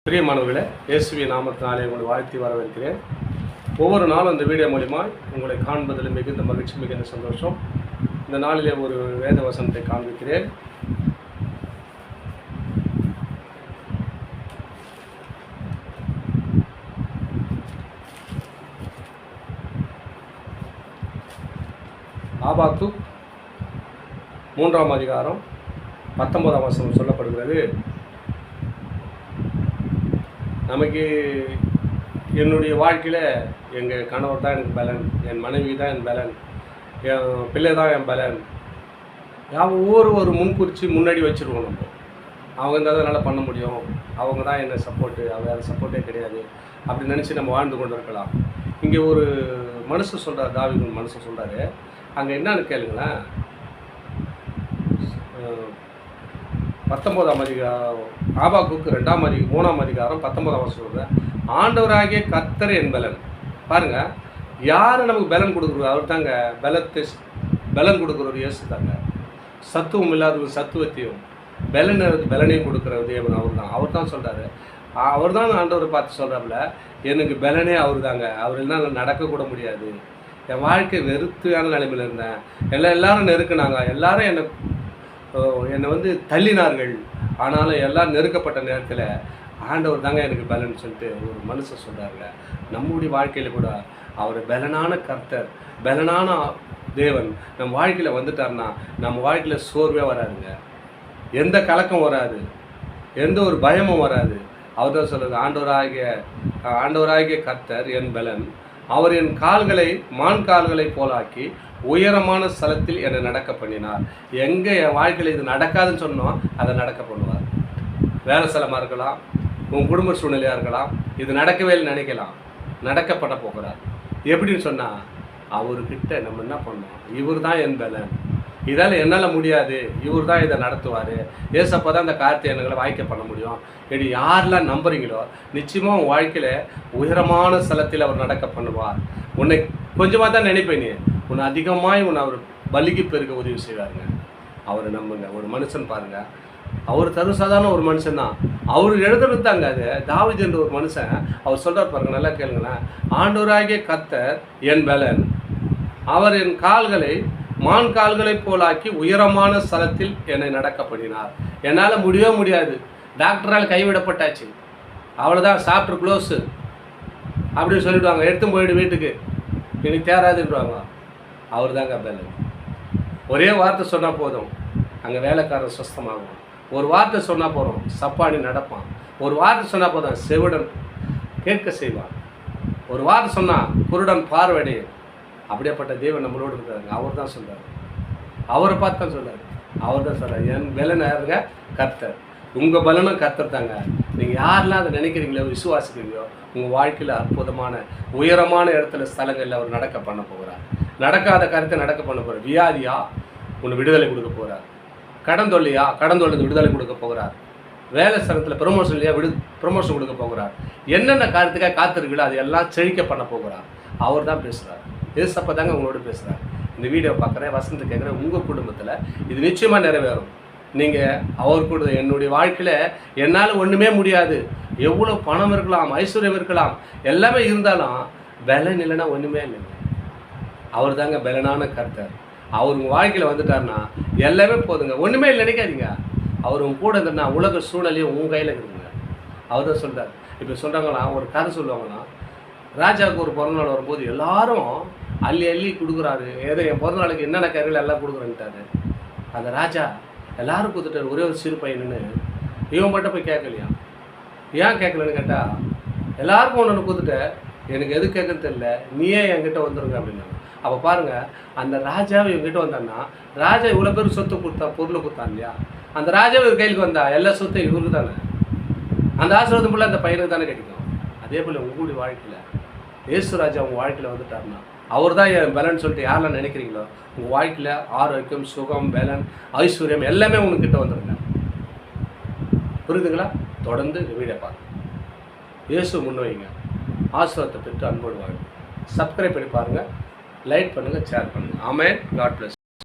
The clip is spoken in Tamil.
பிரியமானவர்களே, இயேசுவின் நாமத்தினாலே உங்களை வாழ்த்தி வரவேற்கிறேன். ஒவ்வொரு நாளும் இந்த வீடியோ மூலிமா உங்களை காண்பதில் மிகுந்த மகிழ்ச்சி, மிகுந்த சந்தோஷம். இந்த நாளிலே ஒரு வேத வசனத்தை காண்பிக்கிறேன். ஆபாக்குக் 3ஆம் அதிகாரம் 19ஆம் வசனம் சொல்லப்படுகிறது. நமக்கு என்னுடைய வாழ்க்கையில் எங்கள் கணவர் தான் எனக்கு பலன், என் மனைவி தான் என் பலன், என் பிள்ளை தான் என் பலன். ஒவ்வொரு முன்குறிச்சி முன்னாடி வச்சுருவோம். நம்ம அவங்க இருந்தால் தான் நல்லா பண்ண முடியும், அவங்க தான் என்ன சப்போர்ட்டு, வேறு சப்போர்ட்டே கிடையாது அப்படின்னு நினச்சி நம்ம வாழ்ந்து கொண்டு இருக்கலாம். இங்கே ஒரு மனுஷன் சொல்கிறார், தாவீது மனுஷன் சொல்கிறாரு. அங்கே என்னன்னு கேளுங்களேன். 19ஆம் அதிகாரம் ஆபாக்குக்கு 3ஆம் அதிகாரம் 19ஆம் வசனம் சொல்கிறேன். ஆண்டவராகிய கர்த்தர் என் பலன். பாருங்கள், யார் நமக்கு பலன் கொடுக்குறது? அவர் தாங்க பலன் கொடுக்குறவர். இயேசு தாங்க. சத்துவம் இல்லாத சத்துவத்தையும் பலனையும் கொடுக்குற தேவன் அவர் தான் சொல்கிறாரு. அவர் தான் ஆண்டவரை பார்த்து சொல்கிறாப்புல, எனக்கு பலனே அவர் தாங்க, அவர் இல்லைன்னா நடக்கக்கூட முடியாது. என் வாழ்க்கை வெறுத்தான நிலைமையில் இருந்தேன். எல்லாரும் நெருக்குனாங்க, எல்லாரும் என்னை தள்ளினார்கள். ஆனாலும் எல்லாம் நெருக்கப்பட்ட நேரத்தில் ஆண்டவர் தாங்க எனக்கு பலன் சொல்லிட்டு ஒரு மனுஷன் சொல்கிறாருங்க. நம்முடைய வாழ்க்கையில் கூட அவர் பலனான கர்த்தர், பலனான தேவன் நம்ம வாழ்க்கையில் வந்துட்டார்னா நம்ம வாழ்க்கையில் சோர்வே வராதுங்க, எந்த கலக்கம் வராது, எந்த ஒரு பயமும் வராது. அவர் தான் சொல்கிறது, ஆண்டவராகிய கர்த்தர் என் பலன், அவர் என் கால்களை மான் கால்களை போலாக்கி உயரமான ஸ்தலத்தில் என்னை நடக்க பண்ணினார். எங்கே என் வாழ்க்கையில் இது நடக்காதுன்னு சொன்னோம் அதை நடக்க பண்ணுவார். வேலை ஸ்தலமாக இருக்கலாம், உன் குடும்ப சூழ்நிலையாக இருக்கலாம், இது நடக்கவே இல்லை நினைக்கலாம், நடக்க பண்ண போகிறார். எப்படின்னு சொன்னால் அவர்கிட்ட நம்ம என்ன பண்ணோம், இவர் தான் என் பலன், இதால் என்னால் முடியாது, இவர் தான் இதை நடத்துவார், ஏசப்போ தான் இந்த காரியத்தை எங்களை வாய்க்க பண்ண முடியும். இப்படி யாரெல்லாம் நம்புறீங்களோ நிச்சயமாக உன் வாழ்க்கையில் உயரமான ஸ்தலத்தில் அவர் நடக்க பண்ணுவார். உன்னை கொஞ்சமாக தான் நினைப்பேன், உன்னை அதிகமாக அவர் பலிக்கு பெருக்க உதவி செய்வாருங்க. அவர் நம்புங்க. ஒரு மனுஷன் பாருங்கள், அவர் சாதாரண ஒரு மனுஷன் தான், அவர் எழுதுறதாங்க. அது தாவீது என்ற ஒரு மனுஷன் அவர் சொல்கிறார் பாருங்க, நல்லா கேளுங்களேன். ஆண்டவராகிய கர்த்தர் என் பலன், அவர் என் கால்களை மான் கால்களை போலாக்கி உயரமான ஸ்தலத்தில் என்னை நடக்க பண்ணினார். என்னால் முடியவே முடியாது, டாக்டரால் கைவிடப்பட்டாச்சு, அவ்வளோதான், சாப்டர் க்ளோஸு அப்படின்னு சொல்லிவிடுவாங்க, எடுத்து போயிடு வீட்டுக்கு, எனக்கு தேராதுன்றாங்க. அவர் தாங்க பலன். ஒரே வார்த்தை சொன்னால் போதும், அங்கே வேலைக்காரன் சுஸ்தமாகும். ஒரு வார்த்தை சொன்னால் போதும், சப்பானி நடப்பான். ஒரு வார்த்தை சொன்னால் போதும், செவிடன் கேட்க செய்வான். ஒரு வார்த்தை சொன்னால் குருடன் பார்வையடையும். அப்படியேப்பட்ட தேவன் நம்மளோடு இருக்காருங்க. அவர் தான் சொல்கிறார், அவரை பார்த்து தான் சொல்கிறார். அவர் தான் சொல்கிறார், என் பலன் யாருங்க? கர்த்தர். உங்கள் பலனும் கர்த்தர் தாங்க. நீங்கள் யாரெல்லாம் அதை நினைக்கிறீங்களோ, விசுவாசிக்கிறீங்களோ, உங்கள் வாழ்க்கையில் அற்புதமான உயரமான இடத்துல ஸ்தலங்களில் அவர் நடக்க பண்ண போகிறார். நடக்காத காரியத்தை நடக்க பண்ண போகிறார். வியாதியா உன்னை விடுதலை கொடுக்க போகிறார். கடன் தொல்லையா கடந்தொழிலிருந்து விடுதலை கொடுக்க போகிறார். வேலை ஸ்தலத்தில் ப்ரொமோஷன் கொடுக்க போகிறார். என்னென்ன காரியத்துக்காக காத்திருக்கீங்களோ அது எல்லாம் செழிக்க பண்ண போகிறார். அவர் தான் பேசுகிறார். ஏசப்பா தாங்க உங்களோட பேசுகிறார். இந்த வீடியோ பார்க்குறேன், வசனத்தை கேட்குறேன். உங்கள் குடும்பத்தில் இது நிச்சயமாக நிறைவேறும். நீங்கள் அவர் கூட, என்னுடைய வாழ்க்கையில் என்னால் ஒன்றுமே முடியாது, எவ்வளோ பணம் இருக்கலாம், ஐஸ்வர்யம் இருக்கலாம், எல்லாமே இருந்தாலும் பலன் இல்லைன்னா ஒன்றுமே இல்லைங்க. அவர் தாங்க பலனான கர்த்தர். அவர் உங்கள் வாழ்க்கையில் வந்துட்டார்னா எல்லாமே போதுங்க, ஒன்றுமே இல்லை நினைக்காதீங்க. அவர் உங்க கூட இருந்தனா உலக சூழ்நிலையும் உங்கள் கையில் இருக்குதுங்க. அவர் தான் சொல்கிறார். இப்போ சொல்கிறாங்களா, ஒரு கதை சொல்லுவாங்கன்னா, ராஜாவுக்கு ஒரு பிறந்தநாள் வரும்போது எல்லாரும் அள்ளி கொடுக்குறாரு. ஏதோ என் பிறந்தநாளுக்கு என்னென்ன கரையில் எல்லாம் கொடுக்குறேன்ட்டாரு. அந்த ராஜா எல்லாரும் கொடுத்துட்டாரு. ஒரே ஒரு சிறு பையனுன்னு இவன் மட்டும் போய் கேட்கலையா? ஏன் கேட்கலன்னு கேட்டால், எல்லாருக்கும் ஒன்று கொடுத்துட்ட, எனக்கு எது கேட்குன்னு தெரியல, நீயே என்கிட்ட வந்துருங்க அப்படின்னாங்க. அப்போ பாருங்கள், அந்த ராஜாவை இவங்ககிட்ட வந்தான்னா, ராஜா இவ்வளோ பேர் சொத்து கொடுத்தா, பொருளை கொடுத்தான் இல்லையா? அந்த ராஜாவை இவர் கையிலுக்கு வந்தா எல்லா சொத்தும் இவருக்கு தானே, அந்த ஆசீர்வாதம் போல் அந்த பையனுக்கு தானே கிடைக்கும். அதே போல் உங்களுடைய வாழ்க்கையில் இயேசு ராஜா உங்கள் வாழ்க்கையில் வந்துட்டார்னா அவர் தான் என் பலன் சொல்லிட்டு யாரெல்லாம் நினைக்கிறீங்களோ, உங்கள் வாழ்க்கையில் ஆரோக்கியம், சுகம், பலன், ஐஸ்வர்யம் எல்லாமே உங்ககிட்ட வந்துடுங்க. புரியுதுங்களா? தொடர்ந்து வீடியோ பாருங்கள், இயேசு முன்வைங்க, ஆசீர்வாதத்தை பெற்று அன்போடு வாங்க. சப்ஸ்கிரைப் பண்ணி பாருங்கள், லைக் பண்ணுங்கள், ஷேர் பண்ணுங்கள். ஆமென். God plus.